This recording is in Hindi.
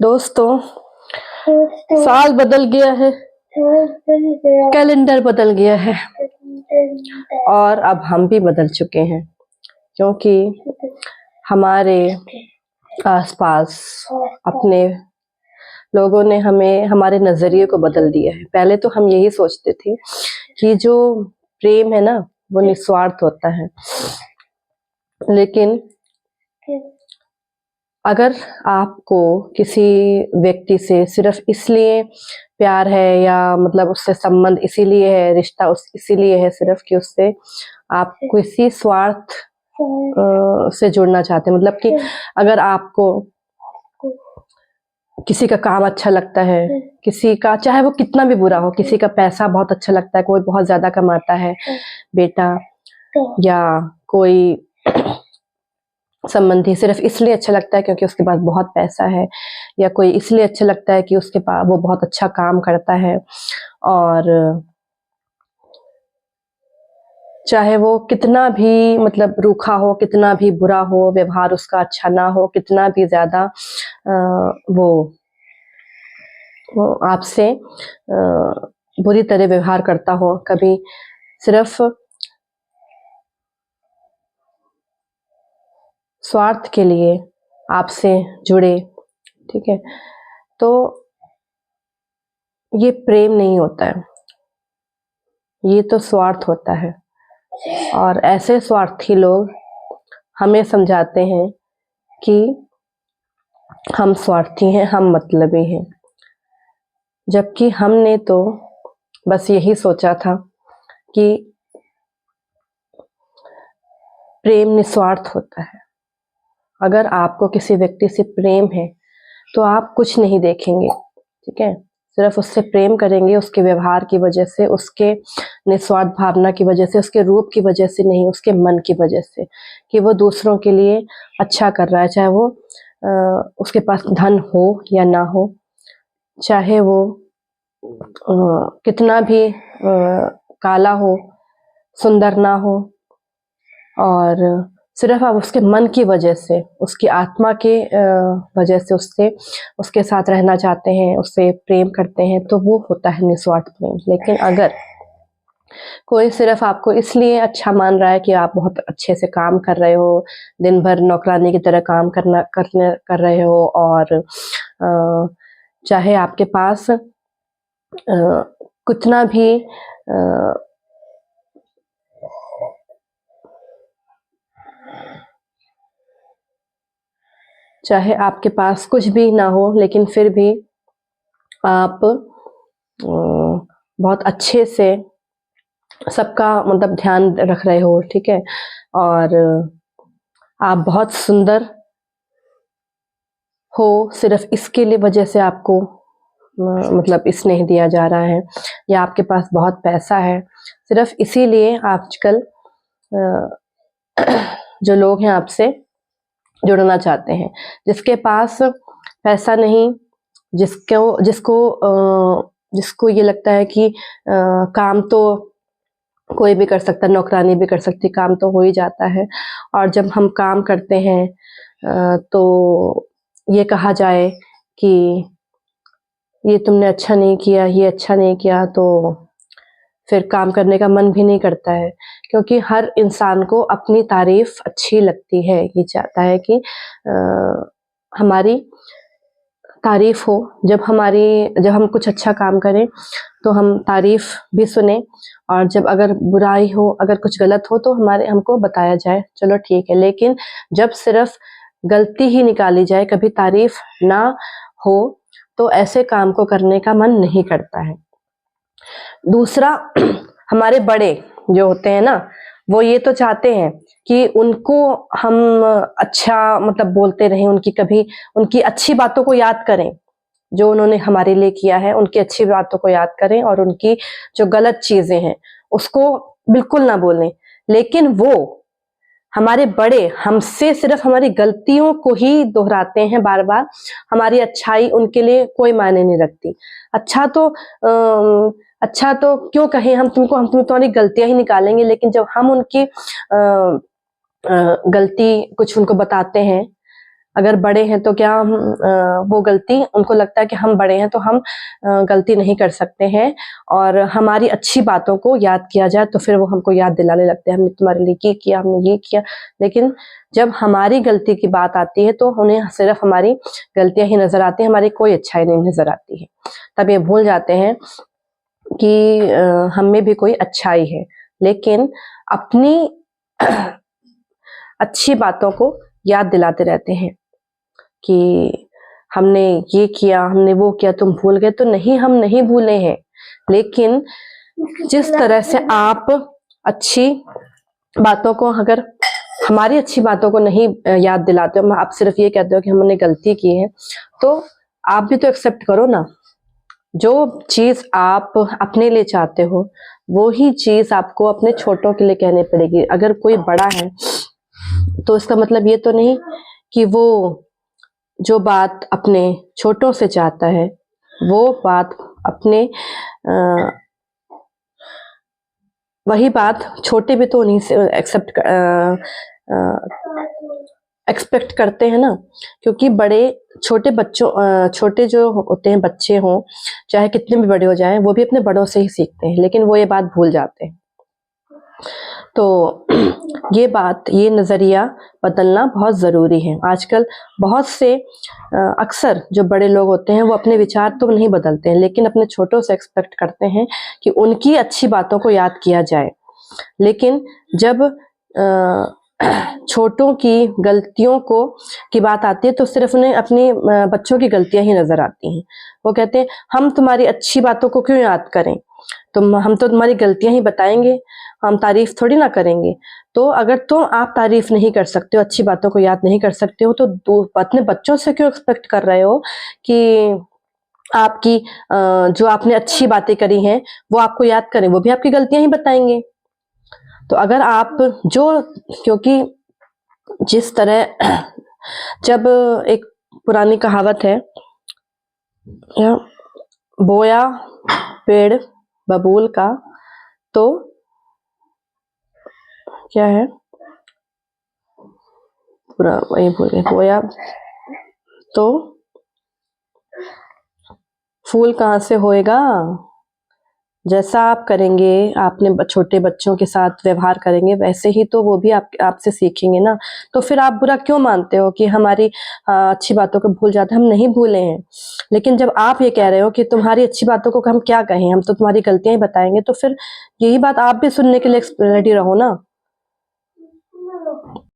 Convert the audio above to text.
दोस्तों, साल बदल गया है, कैलेंडर बदल गया है और अब हम भी बदल चुके हैं, क्योंकि हमारे आसपास अपने लोगों ने हमें हमारे नज़रिए को बदल दिया है। पहले तो हम यही सोचते थे कि जो प्रेम है ना, वो निस्वार्थ होता है, लेकिन अगर आपको किसी व्यक्ति से सिर्फ इसलिए प्यार है या मतलब उससे संबंध इसीलिए है, रिश्ता इसीलिए है सिर्फ कि उससे आप किसी स्वार्थ से जुड़ना चाहते हैं, मतलब कि अगर आपको किसी का काम अच्छा लगता है, किसी का चाहे वो कितना भी बुरा हो, किसी का पैसा बहुत अच्छा लगता है, कोई बहुत ज्यादा कमाता है बेटा, या कोई संबंधी सिर्फ इसलिए अच्छा लगता है क्योंकि उसके पास बहुत पैसा है, या कोई इसलिए अच्छा लगता है कि उसके पास वो बहुत अच्छा काम करता है, और चाहे वो कितना भी मतलब रूखा हो, कितना भी बुरा हो, व्यवहार उसका अच्छा ना हो, कितना भी ज्यादा वो आपसे बुरी तरह व्यवहार करता हो, कभी सिर्फ स्वार्थ के लिए आपसे जुड़े, ठीक है, तो ये प्रेम नहीं होता है, ये तो स्वार्थ होता है। और ऐसे स्वार्थी लोग हमें समझाते हैं कि हम स्वार्थी हैं, हम मतलबी हैं, जबकि हमने तो बस यही सोचा था कि प्रेम निस्वार्थ होता है। अगर आपको किसी व्यक्ति से प्रेम है तो आप कुछ नहीं देखेंगे, ठीक है, सिर्फ उससे प्रेम करेंगे उसके व्यवहार की वजह से, उसके निस्वार्थ भावना की वजह से, उसके रूप की वजह से नहीं, उसके मन की वजह से कि वो दूसरों के लिए अच्छा कर रहा है, चाहे वो उसके पास धन हो या ना हो, चाहे वो कितना भी काला हो, सुंदर ना हो, और सिर्फ आप उसके मन की वजह से, उसकी आत्मा के वजह से उसके साथ रहना चाहते हैं, उससे प्रेम करते हैं, तो वो होता है निस्वार्थ प्रेम। लेकिन अगर कोई सिर्फ आपको इसलिए अच्छा मान रहा है कि आप बहुत अच्छे से काम कर रहे हो, दिन भर नौकरानी की तरह काम कर रहे हो, और चाहे आपके पास कितना भी चाहे आपके पास कुछ भी ना हो, लेकिन फिर भी आप बहुत अच्छे से सबका मतलब ध्यान रख रहे हो, ठीक है, और आप बहुत सुंदर हो, सिर्फ इसके लिए वजह से आपको मतलब स्नेह दिया जा रहा है, या आपके पास बहुत पैसा है, सिर्फ इसीलिए आजकल जो लोग हैं आपसे जुड़ना चाहते हैं। जिसके पास पैसा नहीं, जिसको ये लगता है कि काम तो कोई भी कर सकता, नौकरानी भी कर सकती, काम तो हो ही जाता है, और जब हम काम करते हैं तो ये कहा जाए कि ये तुमने अच्छा नहीं किया, ये अच्छा नहीं किया, तो फिर काम करने का मन भी नहीं करता है, क्योंकि हर इंसान को अपनी तारीफ अच्छी लगती है, ये चाहता है कि हमारी तारीफ हो, जब हम कुछ अच्छा काम करें तो हम तारीफ भी सुने, और जब अगर बुराई हो, अगर कुछ गलत हो तो हमको बताया जाए, चलो ठीक है, लेकिन जब सिर्फ गलती ही निकाली जाए, कभी तारीफ ना हो, तो ऐसे काम को करने का मन नहीं करता है। दूसरा, हमारे बड़े जो होते हैं ना, वो ये तो चाहते हैं कि उनको हम अच्छा मतलब बोलते रहें, उनकी अच्छी बातों को याद करें, जो उन्होंने हमारे लिए किया है, उनकी अच्छी बातों को याद करें, और उनकी जो गलत चीजें हैं उसको बिल्कुल ना बोलें। लेकिन वो हमारे बड़े हमसे सिर्फ हमारी गलतियों को ही दोहराते हैं बार बार, हमारी अच्छाई उनके लिए कोई मायने नहीं रखती। अच्छा तो क्यों कहें, हम तुम्हारी गलतियां ही निकालेंगे, लेकिन जब हम उनकी गलती कुछ उनको बताते हैं, अगर बड़े हैं तो क्या वो गलती उनको लगता है कि हम बड़े हैं तो हम गलती नहीं कर सकते हैं, और हमारी अच्छी बातों को याद किया जाए तो फिर वो हमको याद दिलाने लगते हैं, हमने तुम्हारे लिए ये किया, हमने ये किया। लेकिन जब हमारी गलती की बात आती है तो उन्हें सिर्फ हमारी गलतियां ही नजर आती है, हमारी कोई अच्छाई नहीं नजर आती है। तब ये भूल जाते हैं कि हम में भी कोई अच्छाई है, लेकिन अपनी अच्छी बातों को याद दिलाते रहते हैं कि हमने ये किया, हमने वो किया, तुम भूल गए। तो नहीं, हम नहीं भूले हैं, लेकिन जिस तरह से आप अच्छी बातों को, अगर हमारी अच्छी बातों को नहीं याद दिलाते हो, आप सिर्फ ये कहते हो कि हमने गलती की है, तो आप भी तो एक्सेप्ट करो ना। जो चीज आप अपने लिए चाहते हो वो ही चीज आपको अपने छोटों के लिए कहनी पड़ेगी। अगर कोई बड़ा है तो इसका मतलब ये तो नहीं कि वो जो बात अपने छोटों से चाहता है वो बात अपने वही बात छोटे भी तो उन्हीं से एक्सपेक्ट करते हैं ना। क्योंकि बड़े छोटे जो होते हैं बच्चे हों, चाहे कितने भी बड़े हो जाएं, वो भी अपने बड़ों से ही सीखते हैं, लेकिन वो ये बात भूल जाते हैं। तो ये नज़रिया बदलना बहुत ज़रूरी है। आजकल बहुत से अक्सर जो बड़े लोग होते हैं वो अपने विचार तो नहीं बदलते हैं, लेकिन अपने छोटों से एक्सपेक्ट करते हैं कि उनकी अच्छी बातों को याद किया जाए। लेकिन जब छोटों की गलतियों की बात आती है तो सिर्फ उन्हें अपनी बच्चों की गलतियां ही नजर आती हैं। वो कहते हैं हम तुम्हारी अच्छी बातों को क्यों याद करें, हम तो तुम्हारी गलतियां ही बताएंगे, हम तारीफ थोड़ी ना करेंगे। तो अगर आप तारीफ नहीं कर सकते हो, अच्छी बातों को याद नहीं कर सकते हो, तो अपने बच्चों से क्यों एक्सपेक्ट कर रहे हो कि आपकी जो आपने अच्छी बातें करी हैं वो आपको याद करें? वो भी आपकी गलतियां ही बताएंगे। तो अगर आप क्योंकि जिस तरह जब एक पुरानी कहावत है, बोया पेड़ बबूल का, तो क्या है, पूरा वही भूल गए, बोया तो फूल कहाँ से होएगा। जैसा आप करेंगे, आपने छोटे बच्चों के साथ व्यवहार करेंगे, वैसे ही तो वो भी आपसे सीखेंगे ना। तो फिर आप बुरा क्यों मानते हो कि हमारी अच्छी बातों को भूल जाते हैं? हम नहीं भूले हैं, लेकिन जब आप ये कह रहे हो कि तुम्हारी अच्छी बातों को हम क्या कहें, हम तो तुम्हारी गलतियां ही बताएंगे, तो फिर यही बात आप भी सुनने के लिए रेडी रहो ना।